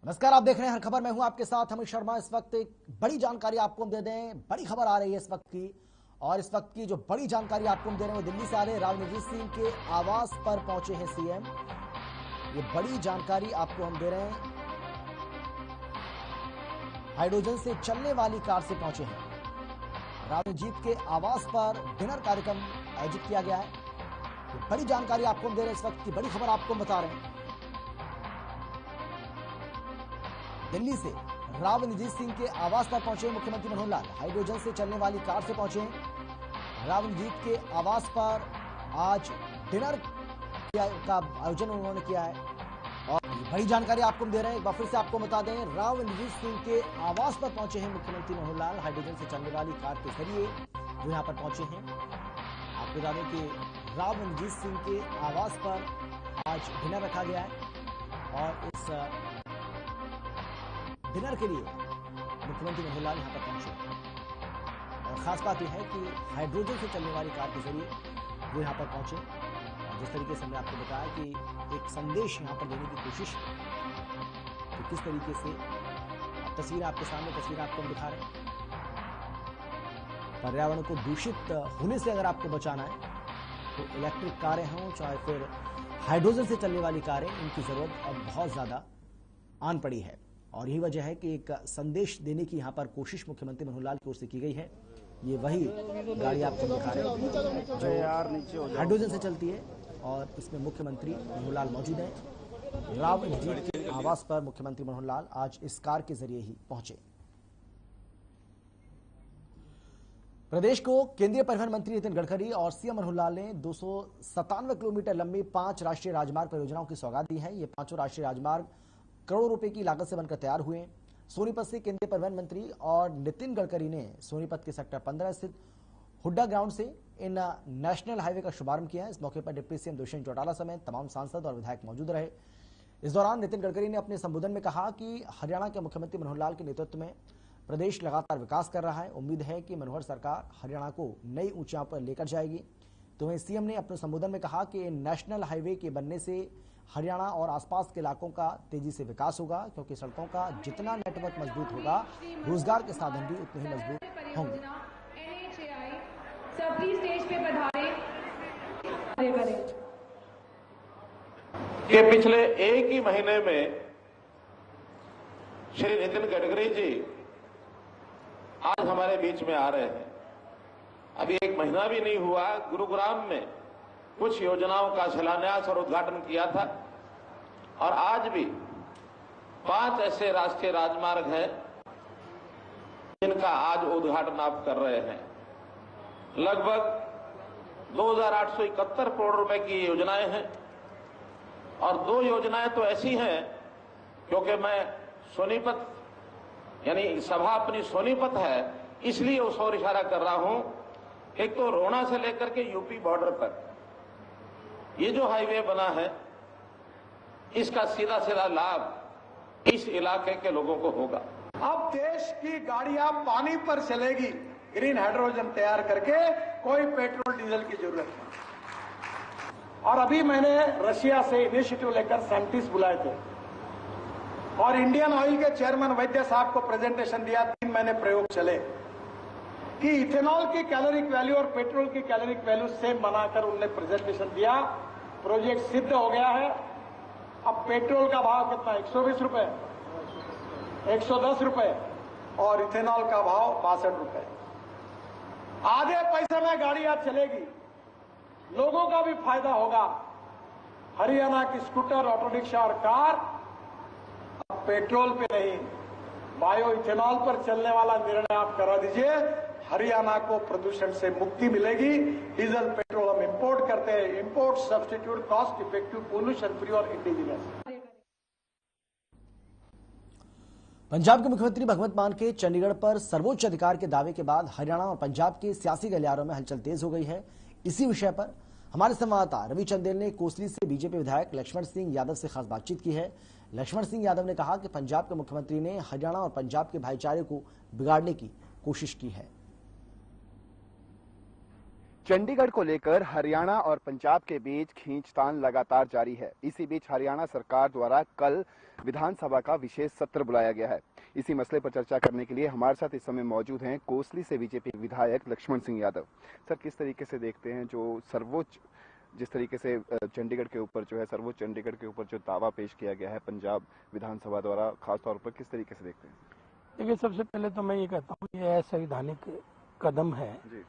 नमस्कार, आप देख रहे हैं हर खबर। मैं हूं आपके साथ अमित शर्मा। इस वक्त एक बड़ी जानकारी आपको हम दे दें। बड़ी खबर आ रही है इस वक्त की, और इस वक्त की जो बड़ी जानकारी आपको हम दे रहे हैं वो दिल्ली से आ रही है। राव इंद्रजीत सिंह के आवास पर पहुंचे हैं सीएम। ये बड़ी जानकारी आपको हम दे रहे हैं। हाइड्रोजन से चलने वाली कार से पहुंचे हैं। राव इंद्रजीत के आवास पर डिनर कार्यक्रम आयोजित किया गया है। ये बड़ी जानकारी आपको हम दे रहे हैं। इस वक्त की बड़ी खबर आपको हम बता रहे हैं। दिल्ली से राव इंद्रजीत सिंह के आवास पर पहुंचे मुख्यमंत्री मनोहर लाल। हाइड्रोजन से चलने वाली कार से पहुंचे राव इंद्रजीत के आवास पर। आज डिनर का आयोजन उन्होंने किया है, और बड़ी जानकारी आपको हम दे रहे हैं। एक बार फिर से आपको बता दें, राव इंद्रजीत सिंह के आवास पर पहुंचे हैं मुख्यमंत्री मनोहर लाल। हाइड्रोजन से चलने वाली कार के जरिए वो यहाँ पर पहुंचे हैं। आपको बता दें कि राव इंद्रजीत सिंह के आवास पर आज डिनर रखा गया है, और इस डिनर के लिए मुख्यमंत्री मनोहर लाल यहां पर पहुंचे। और खास बात यह है कि हाइड्रोजन से चलने वाली कार के जरिए वो यहां पर पहुंचे। और जिस तरीके से हमने आपको बताया कि एक संदेश यहां पर देने की कोशिश कि किस तरीके से तस्वीरें आपके सामने, तस्वीरें आपको हम दिखा रहे हैं। पर्यावरण को दूषित होने से अगर आपको बचाना है तो इलेक्ट्रिक कारें हों चाहे फिर हाइड्रोजन से चलने वाली कारें, इनकी जरूरत अब बहुत ज्यादा आन पड़ी है। और यही वजह है कि एक संदेश देने की यहां पर कोशिश मुख्यमंत्री मनोहर लाल की ओर से की गई है। ये वही गाड़ी आपको दिखा रहे हैं जो हाइड्रोजन से चलती है, और इसमें मुख्यमंत्री मनोहर लाल मौजूद हैं। राव इंद्रजीत के आवास पर मुख्यमंत्री मनोहर लाल आज इस कार के जरिए ही पहुंचे। प्रदेश को केंद्रीय परिवहन मंत्री नितिन गडकरी और सीएम मनोहर लाल ने 297 किलोमीटर लंबी 5 राष्ट्रीय राजमार्ग परियोजनाओं की सौगात दी है। ये पांचों राष्ट्रीय राजमार्ग करोड़ों रुपए की लागत से बनकर तैयार हुए। सोनीपत से केंद्रीय परिवहन मंत्री और नितिन गडकरी ने सोनीपत के सेक्टर 15 स्थित हुड्डा ग्राउंड से इन नेशनल हाईवे का शुभारंभ किया है। इस मौके पर डिप्टी सीएम दुष्यंत चौटाला समेत तमाम सांसद और विधायक मौजूद रहे। इस दौरान नितिन गडकरी ने अपने संबोधन में कहा कि हरियाणा के मुख्यमंत्री मनोहर लाल के नेतृत्व में प्रदेश लगातार विकास कर रहा है। उम्मीद है कि मनोहर सरकार हरियाणा को नई ऊंचाइयों पर लेकर जाएगी। तो वहीं सीएम ने अपने संबोधन में कहा कि नेशनल हाईवे के बनने से हरियाणा और आसपास के इलाकों का तेजी से विकास होगा, क्योंकि सड़कों का जितना नेटवर्क मजबूत होगा, रोजगार के साधन भी उतने ही मजबूत होंगे। कि पिछले एक ही महीने में श्री नितिन गडकरी जी आज हमारे बीच में आ रहे हैं। अभी एक महीना भी नहीं हुआ, गुरुग्राम में कुछ योजनाओं का शिलान्यास और उद्घाटन किया था, और आज भी 5 ऐसे राष्ट्रीय राजमार्ग हैं जिनका आज उद्घाटन आप कर रहे हैं। लगभग 2871 करोड़ रुपए की योजनाएं हैं, और 2 योजनाएं तो ऐसी हैं, क्योंकि मैं सोनीपत यानी सभा अपनी सोनीपत है इसलिए उस ओर इशारा कर रहा हूं। एक तो रोहना से लेकर के यूपी बॉर्डर पर ये जो हाईवे बना है, इसका सीधा सीधा लाभ इस इलाके के लोगों को होगा। अब देश की गाड़ियां पानी पर चलेगी, ग्रीन हाइड्रोजन तैयार करके, कोई पेट्रोल डीजल की जरूरत नहीं। और अभी मैंने रशिया से इनिशिएटिव लेकर साइंटिस्ट बुलाए थे, और इंडियन ऑयल के चेयरमैन वैद्य साहब को प्रेजेंटेशन दिया। 3 महीने प्रयोग चले कि इथेनॉल की कैलोरिक वैल्यू और पेट्रोल की कैलोरिक वैल्यू सेम बनाकर उन्होंने प्रेजेंटेशन दिया। प्रोजेक्ट सिद्ध हो गया है। अब पेट्रोल का भाव कितना, 120 रुपए, 110 रुपए, और इथेनॉल का भाव 62 रुपए। आधे पैसे में गाड़ियां चलेगी, लोगों का भी फायदा होगा। हरियाणा की स्कूटर, ऑटो रिक्शा और कार अब पेट्रोल पे नहीं, बायो इथेनॉल पर चलने वाला निर्णय आप करा दीजिए। हरियाणा को प्रदूषण से मुक्ति मिलेगी। डीजल पेट्रोल हम इंपोर्ट करते हैं, import substitute cost effective, pollution free और इंडिजिनस। पंजाब के मुख्यमंत्री भगवंत मान के चंडीगढ़ पर सर्वोच्च अधिकार के दावे के बाद हरियाणा और पंजाब के सियासी गलियारों में हलचल तेज हो गई है। इसी विषय पर हमारे संवाददाता रवि चंदेल ने कोसली से बीजेपी विधायक लक्ष्मण सिंह यादव से खास बातचीत की है। लक्ष्मण सिंह यादव ने कहा कि पंजाब के मुख्यमंत्री ने हरियाणा और पंजाब के भाईचारे को बिगाड़ने की कोशिश की है। चंडीगढ़ को लेकर हरियाणा और पंजाब के बीच खींचतान लगातार जारी है। इसी बीच हरियाणा सरकार द्वारा कल विधानसभा का विशेष सत्र बुलाया गया है। इसी मसले पर चर्चा करने के लिए हमारे साथ इस समय मौजूद हैं कोसली से बीजेपी विधायक लक्ष्मण सिंह यादव। सर, किस तरीके से देखते हैं जो सर्वोच्च जिस तरीके से चंडीगढ़ के ऊपर जो है सर्वोच्च चंडीगढ़ के ऊपर जो दावा पेश किया गया है पंजाब विधानसभा द्वारा, खासतौर पर किस तरीके से देखते हैं? देखिए, सबसे पहले तो मैं ये कहता हूँ ये असंवैधानिक कदम है जी।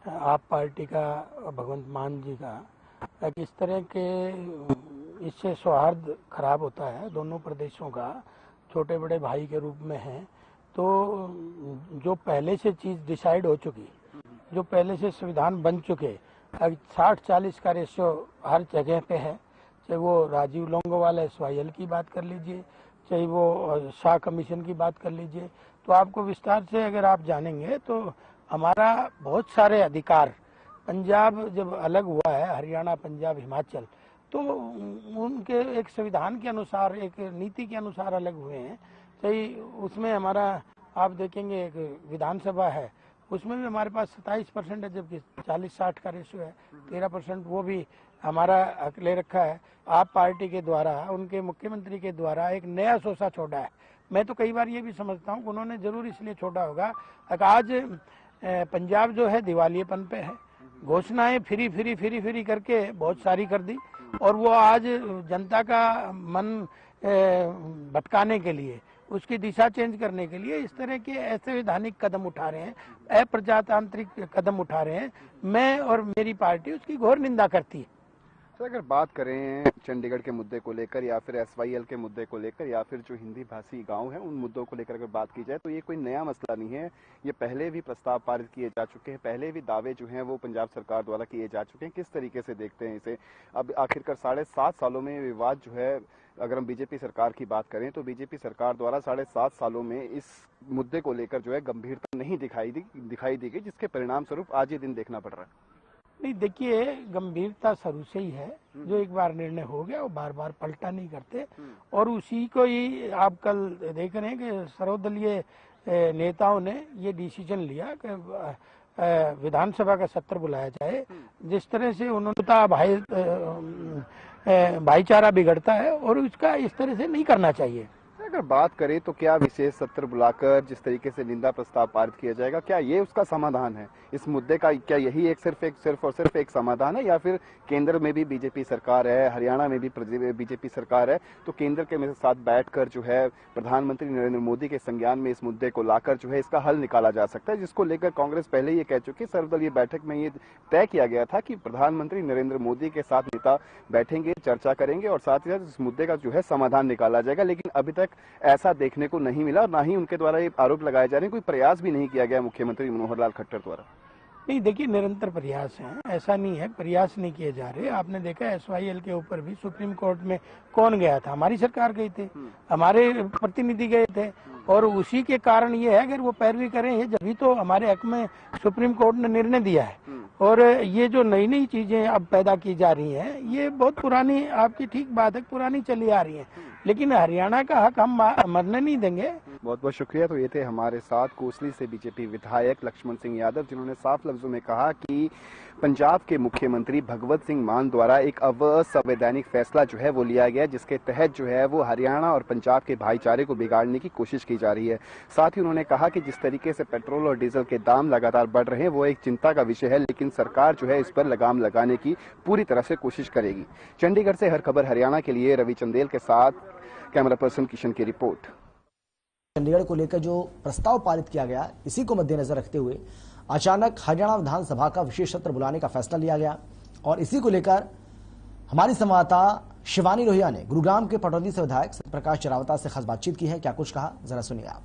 आप पार्टी का, भगवंत मान जी का। इस तरह के इससे सौहार्द खराब होता है दोनों प्रदेशों का, छोटे बड़े भाई के रूप में है। तो जो पहले से चीज डिसाइड हो चुकी, जो पहले से संविधान बन चुके, 60-40 का रेशियो हर जगह पे है, चाहे वो राजीव लोंगोवाल SYL की बात कर लीजिए, चाहे वो शाह कमीशन की बात कर लीजिए। तो आपको विस्तार से अगर आप जानेंगे तो हमारा बहुत सारे अधिकार, पंजाब जब अलग हुआ है, हरियाणा, पंजाब, हिमाचल, तो उनके एक संविधान के अनुसार, एक नीति के अनुसार अलग हुए हैं। चाहे उसमें हमारा आप देखेंगे एक विधानसभा है, उसमें भी हमारे पास 27% है, जबकि 40-60 का रेशियो है। 13% वो भी हमारा हक ले रखा है। आप पार्टी के द्वारा, उनके मुख्यमंत्री के द्वारा एक नया सोसा छोड़ा है। मैं तो कई बार ये भी समझता हूँ कि उन्होंने जरूर इसलिए छोड़ा होगा। आज पंजाब जो है दिवालियेपन पे है, घोषणाएं फिरी करके बहुत सारी कर दी, और वो आज जनता का मन भटकाने के लिए, उसकी दिशा चेंज करने के लिए इस तरह के असंवैधानिक कदम उठा रहे हैं, अप्रजातांत्रिक कदम उठा रहे हैं। मैं और मेरी पार्टी उसकी घोर निंदा करती है। तो अगर बात करें चंडीगढ़ के मुद्दे को लेकर या फिर SYL के मुद्दे को लेकर या फिर जो हिंदी भाषी गांव हैं उन मुद्दों को लेकर अगर बात की जाए तो ये कोई नया मसला नहीं है। ये पहले भी प्रस्ताव पारित किए जा चुके हैं, पहले भी दावे जो हैं वो पंजाब सरकार द्वारा किए जा चुके हैं। किस तरीके से देखते हैं इसे? अब आखिरकार 7.5 सालों में विवाद जो है, अगर हम बीजेपी सरकार की बात करें तो बीजेपी सरकार द्वारा 7.5 सालों में इस मुद्दे को लेकर जो है गंभीरता नहीं दिखाई दी गई, जिसके परिणाम स्वरूप आज ये दिन देखना पड़ रहा है। नहीं, देखिए, गंभीरता शुरू से ही है। जो एक बार निर्णय हो गया वो बार बार पलटा नहीं करते, और उसी को ही आप कल देख रहे हैं कि सर्वदलीय नेताओं ने ये डिसीजन लिया कि विधानसभा का सत्र बुलाया जाए। जिस तरह से उन्होंने भाईचारा बिगड़ता है और उसका इस तरह से नहीं करना चाहिए। अगर बात करें तो क्या विशेष सत्र बुलाकर जिस तरीके से निंदा प्रस्ताव पारित किया जाएगा, क्या ये उसका समाधान है इस मुद्दे का? क्या यही सिर्फ और सिर्फ एक समाधान है, या फिर केंद्र में भी बीजेपी सरकार है, हरियाणा में भी बीजेपी सरकार है, तो केंद्र के साथ बैठकर जो है प्रधानमंत्री नरेंद्र मोदी के संज्ञान में इस मुद्दे को लाकर जो है इसका हल निकाला जा सकता है, जिसको लेकर कांग्रेस पहले ही कह चुकी है। सर्वदलीय बैठक में ये तय किया गया था कि प्रधानमंत्री नरेंद्र मोदी के साथ नेता बैठेंगे, चर्चा करेंगे और साथ ही साथ इस मुद्दे का जो है समाधान निकाला जाएगा। लेकिन अभी तक ऐसा देखने को नहीं मिला, और ना ही उनके द्वारा ये आरोप लगाए जा रहे हैं, कोई प्रयास भी नहीं किया गया मुख्यमंत्री मनोहर लाल खट्टर द्वारा। नहीं, देखिए, निरंतर प्रयास हैं, ऐसा नहीं है प्रयास नहीं किए जा रहे। आपने देखा SYL के ऊपर भी सुप्रीम कोर्ट में कौन गया था? हमारी सरकार गई थी, हमारे प्रतिनिधि गए थे, और उसी के कारण ये है अगर वो पैरवी करें, ये जब भी तो हमारे हक में सुप्रीम कोर्ट ने निर्णय दिया है। और ये जो नई नई चीजें अब पैदा की जा रही हैं, ये बहुत पुरानी, आपकी ठीक बात है, पुरानी चली आ रही है, लेकिन हरियाणा का हक हम मरने नहीं देंगे। बहुत बहुत शुक्रिया। तो ये थे हमारे साथ कोसली से बीजेपी विधायक लक्ष्मण सिंह यादव, जिन्होंने साफ लफ्जों में कहा कि पंजाब के मुख्यमंत्री भगवत सिंह मान द्वारा एक असंवैधानिक फैसला जो है वो लिया गया, जिसके तहत जो है वो हरियाणा और पंजाब के भाईचारे को बिगाड़ने की कोशिश की जा रही है। साथ ही उन्होंने कहा कि जिस तरीके से पेट्रोल और डीजल के दाम लगातार बढ़ रहे हैं वो एक चिंता का विषय है, लेकिन सरकार जो है इस पर लगाम लगाने की पूरी तरह से कोशिश करेगी। चंडीगढ़ से हर खबर हरियाणा के लिए रवि चंदेल के साथ कैमरा पर्सन किशन की रिपोर्ट। चंडीगढ़ को लेकर जो प्रस्ताव पारित किया गया, इसी को मद्देनजर रखते हुए अचानक हरियाणा विधानसभा का विशेष सत्र बुलाने का फैसला लिया गया, और इसी को लेकर हमारी संवाददाता शिवानी रोहिया ने गुरुग्राम के पटौदी से विधायक सत्यप्रकाश चरावता से खास बातचीत की है। क्या कुछ कहा, जरा सुनिए आप।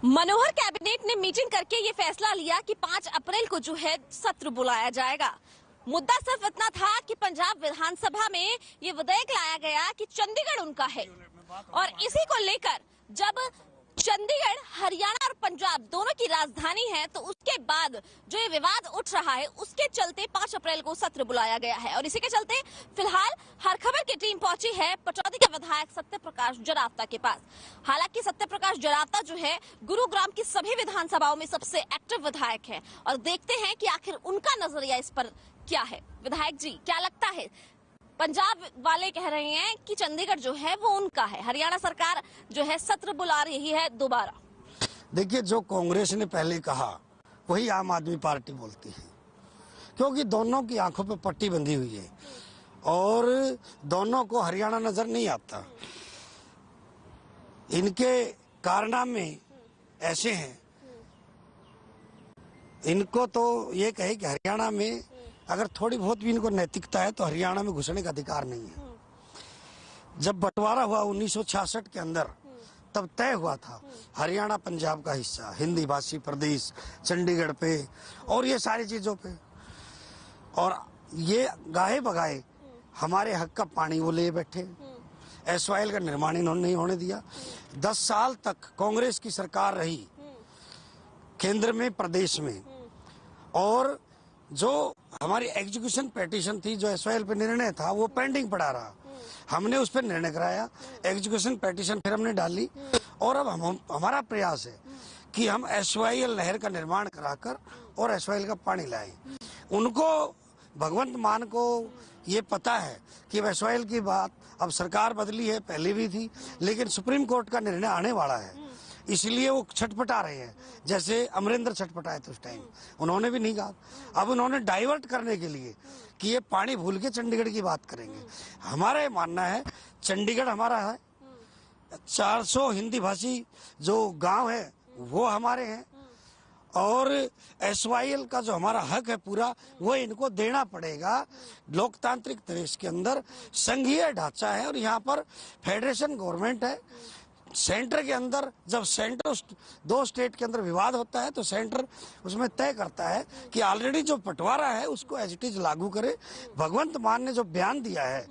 मनोहर कैबिनेट ने मीटिंग करके ये फैसला लिया कि 5 अप्रैल को जो है सत्र बुलाया जाएगा। मुद्दा सिर्फ इतना था कि पंजाब विधानसभा में ये विधेयक लाया गया कि चंडीगढ़ उनका है, और इसी को लेकर जब चंडीगढ़ हरियाणा और पंजाब दोनों की राजधानी है, तो उसके बाद जो ये विवाद उठ रहा है उसके चलते 5 अप्रैल को सत्र बुलाया गया है। और इसी के चलते फिलहाल हर खबर की टीम पहुंची है पटौदी के विधायक सत्य प्रकाश जरावता के पास। हालांकि सत्य प्रकाश जरावता जो है गुरुग्राम की सभी विधानसभाओं में सबसे एक्टिव विधायक है, और देखते हैं कि आखिर उनका नजरिया इस पर क्या है। विधायक जी, क्या लगता है? पंजाब वाले कह रहे हैं कि चंडीगढ़ जो है वो उनका है, हरियाणा सरकार जो है सत्र बुला रही है दोबारा। देखिए, जो कांग्रेस ने पहले कहा वही आम आदमी पार्टी बोलती है, क्योंकि दोनों की आंखों पे पट्टी बंधी हुई है और दोनों को हरियाणा नजर नहीं आता। इनके कारनामे ऐसे हैं, इनको तो ये कहे कि हरियाणा में अगर थोड़ी बहुत भी इनको नैतिकता है तो हरियाणा में घुसने का अधिकार नहीं है। जब बंटवारा हुआ 1966 के अंदर, तब तय हुआ था हरियाणा पंजाब का हिस्सा, हिंदी भाषी प्रदेश, चंडीगढ़ पे और ये सारी चीजों पे, और ये गाहे बगाए हमारे हक का पानी वो ले बैठे। एसवाईएल का निर्माण इन्होंने नहीं होने दिया। 10 साल तक कांग्रेस की सरकार रही केंद्र में, प्रदेश में, और जो हमारी एग्जीक्यूशन पेटिशन थी, जो एसवाईएल पे निर्णय था, वो पेंडिंग पड़ा रहा। हमने उस पर निर्णय कराया, एग्जीक्यूशन पेटिशन फिर हमने डाली, और अब हमारा प्रयास है कि हम एसवाईएल नहर का निर्माण कराकर और एसवाईएल का पानी लाएं। उनको, भगवंत मान को ये पता है कि एसवाईएल की बात अब सरकार बदली है, पहले भी थी, लेकिन सुप्रीम कोर्ट का निर्णय आने वाला है, इसलिए वो छटपटा रहे हैं। जैसे अमरिंदर छटपटाए थे उस टाइम, उन्होंने भी नहीं कहा। अब उन्होंने डाइवर्ट करने के लिए कि ये पानी भूल के चंडीगढ़ की बात करेंगे। हमारा मानना है चंडीगढ़ हमारा है, 400 हिंदी भाषी जो गांव है वो हमारे हैं, और एसवाईएल का जो हमारा हक है पूरा, वो इनको देना पड़ेगा। लोकतांत्रिक देश के अंदर संघीय ढांचा है और यहाँ पर फेडरेशन गवर्नमेंट है। सेंटर के अंदर जब सेंटर 2 स्टेट के अंदर विवाद होता है तो सेंटर उसमें तय करता है कि ऑलरेडी जो बंटवारा है उसको एज इट इज लागू करे। भगवंत मान ने जो बयान दिया है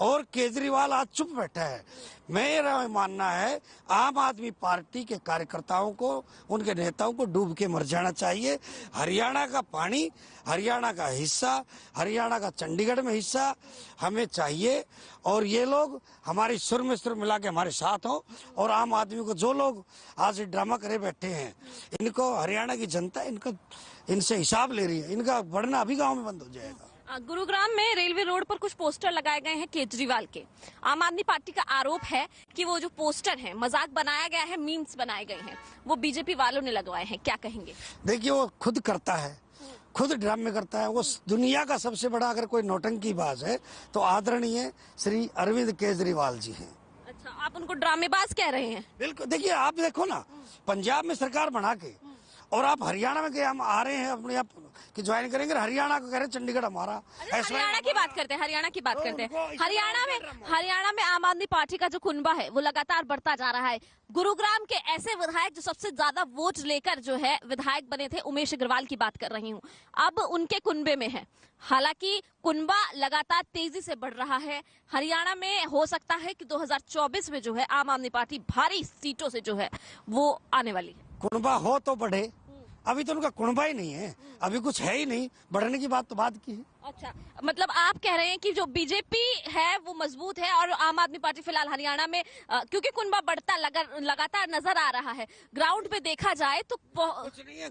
और केजरीवाल आज चुप बैठा है, मेरा मानना है आम आदमी पार्टी के कार्यकर्ताओं को, उनके नेताओं को डूब के मर जाना चाहिए। हरियाणा का पानी, हरियाणा का हिस्सा, हरियाणा का चंडीगढ़ में हिस्सा हमें चाहिए, और ये लोग हमारी सुर में सुर मिला के हमारे साथ हो। और आम आदमी को, जो लोग आज ड्रामा करे बैठे हैं, इनको हरियाणा की जनता इनसे हिसाब ले रही है, इनका बढ़ना अभी गाँव में बंद हो जाएगा। गुरुग्राम में रेलवे रोड पर कुछ पोस्टर लगाए गए हैं केजरीवाल के। आम आदमी पार्टी का आरोप है कि वो जो पोस्टर हैं मजाक बनाया गया है, मीम्स बनाए गए हैं, वो बीजेपी वालों ने लगवाए हैं, क्या कहेंगे? देखिए, वो खुद करता है, खुद ड्रामे करता है। वो दुनिया का सबसे बड़ा अगर कोई नौटंकीबाज है तो आदरणीय श्री अरविंद केजरीवाल जी हैं। अच्छा, आप उनको ड्रामेबाज कह रहे हैं? बिल्कुल। देखिए, आप देखो ना, पंजाब में सरकार बना के, और आप हरियाणा में हम आ रहे हैं अपने आप कि ज्वाइन करेंगे, हरियाणा को कह रहे हैं चंडीगढ़ हमारा। हरियाणा की बात करते हैं, हरियाणा की बात करते हैं। हरियाणा में आम आदमी पार्टी का जो कुनबा है वो लगातार बढ़ता जा रहा है। गुरुग्राम के ऐसे विधायक जो सबसे ज्यादा वोट लेकर जो है विधायक बने थे, उमेश अग्रवाल की बात कर रही हूँ, अब उनके कुनबे में है। हालांकि कुनबा लगातार तेजी से बढ़ रहा है। हरियाणा में हो सकता है कि 2024 में जो है आम आदमी पार्टी भारी सीटों से जो है वो आने वाली। कुनबा हो तो बढ़े, अभी तो उनका कुनबा ही नहीं है, अभी कुछ है ही नहीं, बढ़ने की बात तो बात की है। अच्छा, मतलब आप कह रहे हैं कि जो बीजेपी है वो मजबूत है और आम आदमी पार्टी फिलहाल हरियाणा में क्योंकि कुनबा बढ़ता लगातार नजर आ रहा है, ग्राउंड पे देखा जाए तो कुछ नहीं है।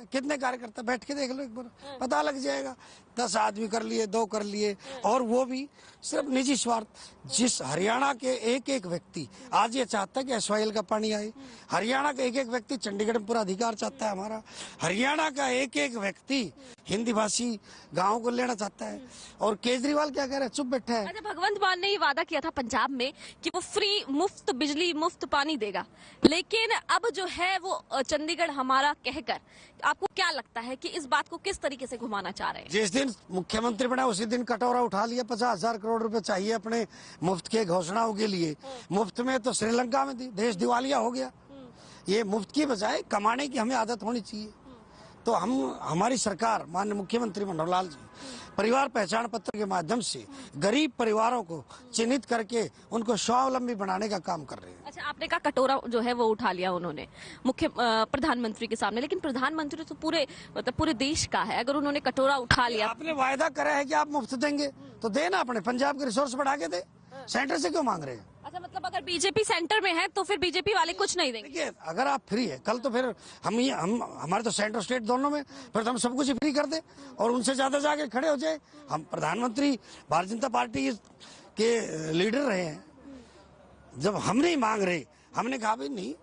कितने कार्यकर्ता, बैठ के देख लो एक बार, पता लग जाएगा। 10 आदमी कर लिए, 2 कर लिए, और वो भी सिर्फ निजी स्वार्थ। जिस हरियाणा के एक एक व्यक्ति आज ये चाहता है कि एसवाईएल का पानी आए, हरियाणा का एक एक व्यक्ति चंडीगढ़ में पूरा अधिकार चाहता है हमारा, हरियाणा का एक एक व्यक्ति हिंदी भाषी गाँव को लेना चाहता है, और केजरीवाल क्या कह रहा है, चुप बैठा है। अच्छा, भगवंत मान ने ये वादा किया था पंजाब में कि वो फ्री, मुफ्त बिजली, मुफ्त पानी देगा, लेकिन अब जो है वो चंडीगढ़ हमारा कहकर, आपको क्या लगता है कि इस बात को किस तरीके से घुमाना चाह रहे हैं? जिस दिन मुख्यमंत्री बना उसी दिन कटोरा उठा लिया, 50,000 करोड़ रुपए चाहिए अपने मुफ्त के घोषणाओं के लिए। मुफ्त में तो श्रीलंका में देश दिवालिया हो गया। ये मुफ्त की बजाय कमाने की हमें आदत होनी चाहिए। तो हमारी सरकार माननीय मुख्यमंत्री मनोहर लाल जी परिवार पहचान पत्र के माध्यम से गरीब परिवारों को चिन्हित करके उनको स्वावलंबी बनाने का काम कर रहे हैं। अच्छा, आपने कहा कटोरा जो है वो उठा लिया उन्होंने प्रधानमंत्री के सामने, लेकिन प्रधानमंत्री तो पूरे देश का है। अगर उन्होंने कटोरा उठा लिया, आपने वायदा करा है कि आप मुफ्त देंगे तो देना, अपने पंजाब के रिसोर्स बढ़ा के दे, सेंटर से क्यों मांग रहे हैं? अच्छा, मतलब अगर बीजेपी सेंटर में है तो फिर बीजेपी वाले कुछ नहीं देंगे? देखिए, अगर आप फ्री है कल तो फिर हम हमारे तो सेंटर स्टेट दोनों में, फिर तो हम सब कुछ ही फ्री कर दे और उनसे ज्यादा जाके खड़े हो जाए। हम प्रधानमंत्री भारतीय जनता पार्टी के लीडर रहे हैं, जब हम नहीं मांग रहे, हमने कहा भाई नहीं,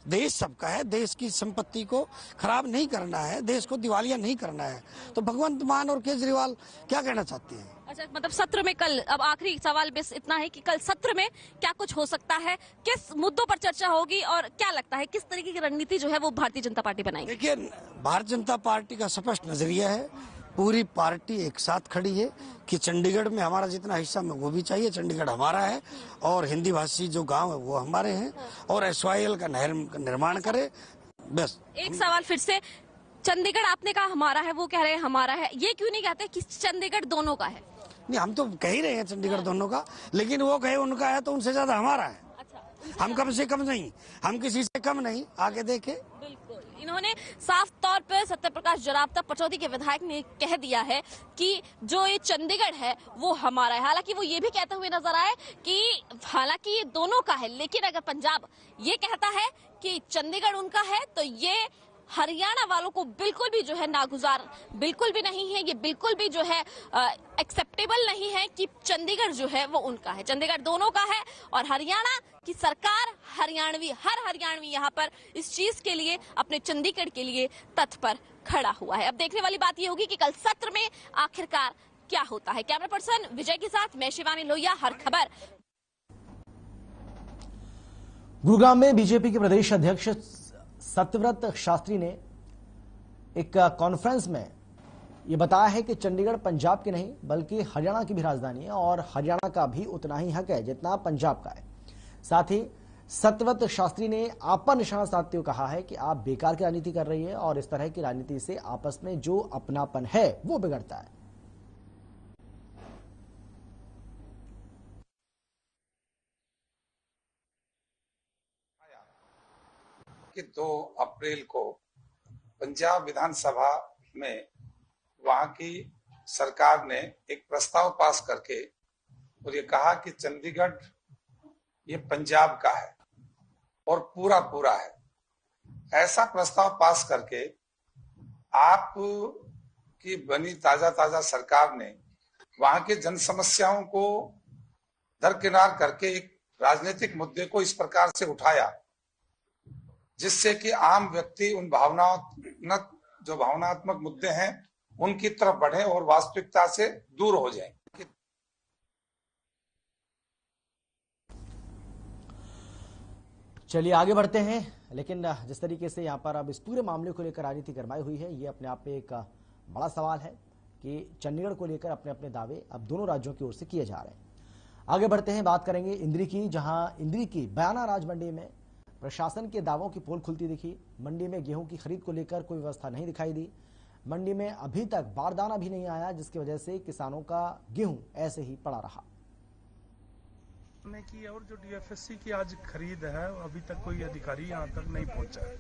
देश सबका है, देश की संपत्ति को खराब नहीं करना है, देश को दिवालिया नहीं करना है। तो भगवंत मान और केजरीवाल क्या कहना चाहते हैं? अच्छा, मतलब सत्र में कल, अब आखिरी सवाल बस इतना है कि कल सत्र में क्या कुछ हो सकता है, किस मुद्दों पर चर्चा होगी और क्या लगता है किस तरीके की रणनीति जो है वो भारतीय जनता पार्टी बनाएगी? देखिए, भारतीय जनता पार्टी का स्पष्ट नजरिया है, पूरी पार्टी एक साथ खड़ी है कि चंडीगढ़ में हमारा जितना हिस्सा में वो भी चाहिए, चंडीगढ़ हमारा है और हिंदी भाषी जो गांव है वो हमारे हैं और SYL का निर्माण करे। बस एक सवाल फिर से, चंडीगढ़ आपने कहा हमारा है, वो कह रहे हैं हमारा है, ये क्यों नहीं कहते कि चंडीगढ़ दोनों का है? नहीं, हम तो कह ही रहे हैं चंडीगढ़ दोनों का, लेकिन वो कहे उनका है तो उनसे ज्यादा हमारा है। अच्छा, हम कम से कम नहीं, हम किसी से कम नहीं, आगे देखे। बिल्कुल, इन्होंने साफ तौर पर सत्यप्रकाश जरावता पचौदी के विधायक ने कह दिया है कि जो ये चंडीगढ़ है वो हमारा है। हालांकि वो ये भी कहते हुए नजर आए कि हालांकि ये दोनों का है, लेकिन अगर पंजाब ये कहता है कि चंडीगढ़ उनका है तो ये हरियाणा वालों को बिल्कुल भी जो है नागुजार बिल्कुल भी नहीं है, ये बिल्कुल भी जो है एक्सेप्टेबल नहीं है कि चंडीगढ़ जो है वो उनका है। चंडीगढ़ दोनों का है और हरियाणा की सरकार, हर हरियाणवी यहाँ पर इस चीज के लिए, अपने चंडीगढ़ के लिए तत्पर खड़ा हुआ है। अब देखने वाली बात ये होगी कि कल सत्र में आखिरकार क्या होता है। कैमरा पर्सन विजय के साथ मैं शिवानी लोहिया, हर खबर। गुरुग्राम में बीजेपी के प्रदेश अध्यक्ष सत्यव्रत शास्त्री ने एक कॉन्फ्रेंस में यह बताया है कि चंडीगढ़ पंजाब की नहीं बल्कि हरियाणा की भी राजधानी है और हरियाणा का भी उतना ही हक है जितना पंजाब का है। साथ ही सत्यव्रत शास्त्री ने आपा निशाना साधते हुए कहा है कि आप बेकार की राजनीति कर रही है और इस तरह की राजनीति से आपस में जो अपनापन है वो बिगड़ता है। कि 2 अप्रैल को पंजाब विधानसभा में वहां की सरकार ने एक प्रस्ताव पास करके और ये कहा कि चंडीगढ़ ये पंजाब का है और पूरा है। ऐसा प्रस्ताव पास करके आप की बनी ताजा सरकार ने वहां के जन समस्याओं को दरकिनार करके एक राजनीतिक मुद्दे को इस प्रकार से उठाया जिससे कि आम व्यक्ति उन भावनात्मक मुद्दे हैं उनकी तरफ बढ़े और वास्तविकता से दूर हो जाए। चलिए आगे बढ़ते हैं, लेकिन जिस तरीके से यहां पर अब इस पूरे मामले को लेकर राजनीति गरमाई हुई है, ये अपने आप में एक बड़ा सवाल है कि चंडीगढ़ को लेकर अपने अपने दावे अब दोनों राज्यों की ओर से किए जा रहे हैं। आगे बढ़ते हैं, बात करेंगे इंद्री की, जहां इंद्री की बयाना राज मंडी में प्रशासन के दावों की पोल खुलती दिखी। मंडी में गेहूं की खरीद को लेकर कोई व्यवस्था नहीं दिखाई दी। मंडी में अभी तक बारदाना भी नहीं आया, जिसकी वजह से किसानों का गेहूं ऐसे ही पड़ा रहा। की और जो DFSC की आज खरीद है अभी तक कोई अधिकारी यहाँ तक नहीं पहुंचा है,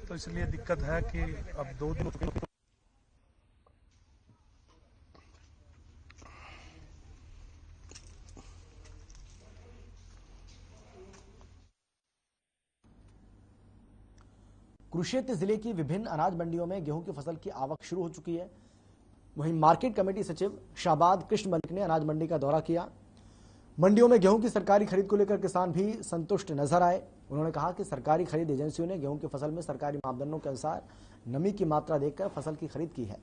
तो इसलिए दिक्कत है कि अब 2 दिन कुरुक्षेत्र जिले की विभिन्न अनाज मंडियों में गेहूं की फसल की आवक शुरू हो चुकी है। वहीं मार्केट कमेटी सचिव शाहबाद कृष्ण मलिक ने अनाज मंडी का दौरा किया। मंडियों में गेहूं की सरकारी खरीद को लेकर किसान भी संतुष्ट नजर आए। उन्होंने कहा कि सरकारी खरीद एजेंसियों ने गेहूं की फसल में सरकारी मापदंडों के अनुसार नमी की मात्रा देखकर फसल की खरीद की है।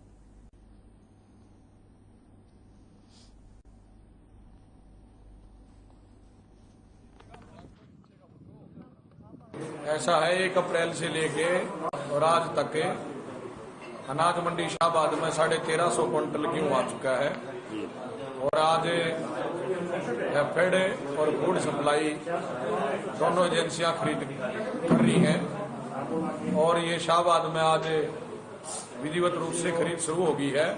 ऐसा है 1 अप्रैल से लेके और आज तक के अनाज मंडी शाहबाद में 1350 क्विंटल गेहूं आ चुका है और आज फेड और फूड सप्लाई दोनों एजेंसियां खरीद कर रही हैं और ये शाहबाद में आज विधिवत रूप से खरीद शुरू हो गई है।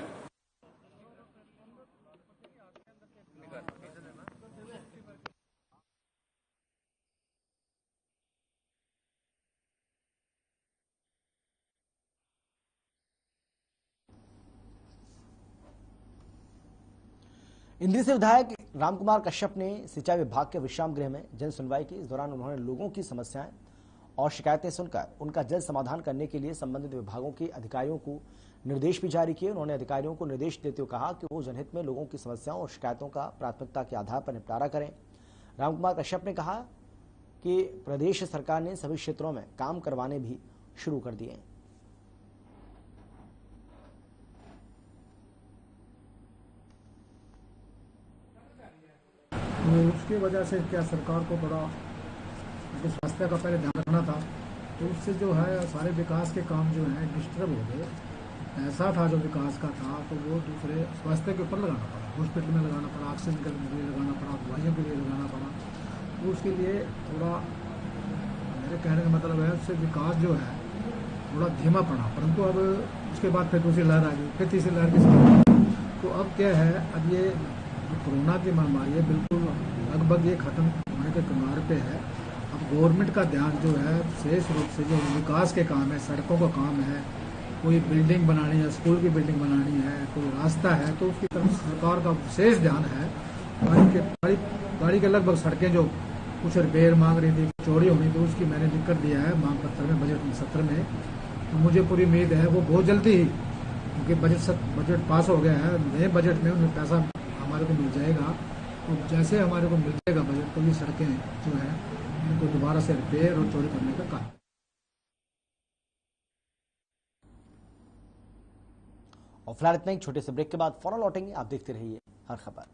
इंद्री से विधायक रामकुमार कश्यप ने सिंचाई विभाग के विश्राम गृह में जन सुनवाई की। इस दौरान उन्होंने लोगों की समस्याएं और शिकायतें सुनकर उनका जल्द समाधान करने के लिए संबंधित विभागों के अधिकारियों को निर्देश भी जारी किए। उन्होंने अधिकारियों को निर्देश देते हुए कहा कि वो जनहित में लोगों की समस्याओं और शिकायतों का प्राथमिकता के आधार पर निपटारा करें। रामकुमार कश्यप ने कहा कि प्रदेश सरकार ने सभी क्षेत्रों में काम करवाने भी शुरू कर दिए हैं। तो उसकी वजह से क्या सरकार को बड़ा स्वास्थ्य का पहले ध्यान रखना था, तो उससे जो है सारे विकास के काम जो है डिस्टर्ब हो गए। पैसा था जो विकास का था तो वो दूसरे स्वास्थ्य के ऊपर लगाना पड़ा, हॉस्पिटल में लगाना पड़ा, ऑक्सीजन के लिए लगाना पड़ा, दवाइयों के लिए लगाना पड़ा। तो उसके लिए थोड़ा मेरे कहने का मतलब है उससे विकास जो है थोड़ा धीमा पड़ा। परंतु अब उसके बाद फिर दूसरी लहर आ गई, फिर तीसरी लहर के साथ। तो अब क्या है, अब ये कोरोना की महामारी है, बिल्कुल लगभग ये खत्म होने के कगार पे है। अब गवर्नमेंट का ध्यान जो है विशेष रूप से जो विकास के काम है, सड़कों का काम है, कोई बिल्डिंग बनानी है, स्कूल की बिल्डिंग बनानी है, कोई रास्ता है, तो उसकी तरफ सरकार का विशेष ध्यान है। गाड़ी के लगभग सड़कें जो कुछ रिपेयर मांग रही थी, चौड़ी होनी, तो उसकी मैंने लिख कर दिया है मांग पत्र में, बजट सत्र में। तो मुझे पूरी उम्मीद है वो बहुत जल्दी ही, क्योंकि बजट पास हो गया है, नए बजट में उन्हें पैसा हमारे को मिल जाएगा। तो जैसे हमारे को मिल जाएगा बजट, तो ये सड़कें जो है इनको दोबारा से रिपेयर और चौड़ी करने का काम। और फिलहाल इतना ही, छोटे से ब्रेक के बाद फौरन लौटेंगे। आप देखते रहिए हर खबर।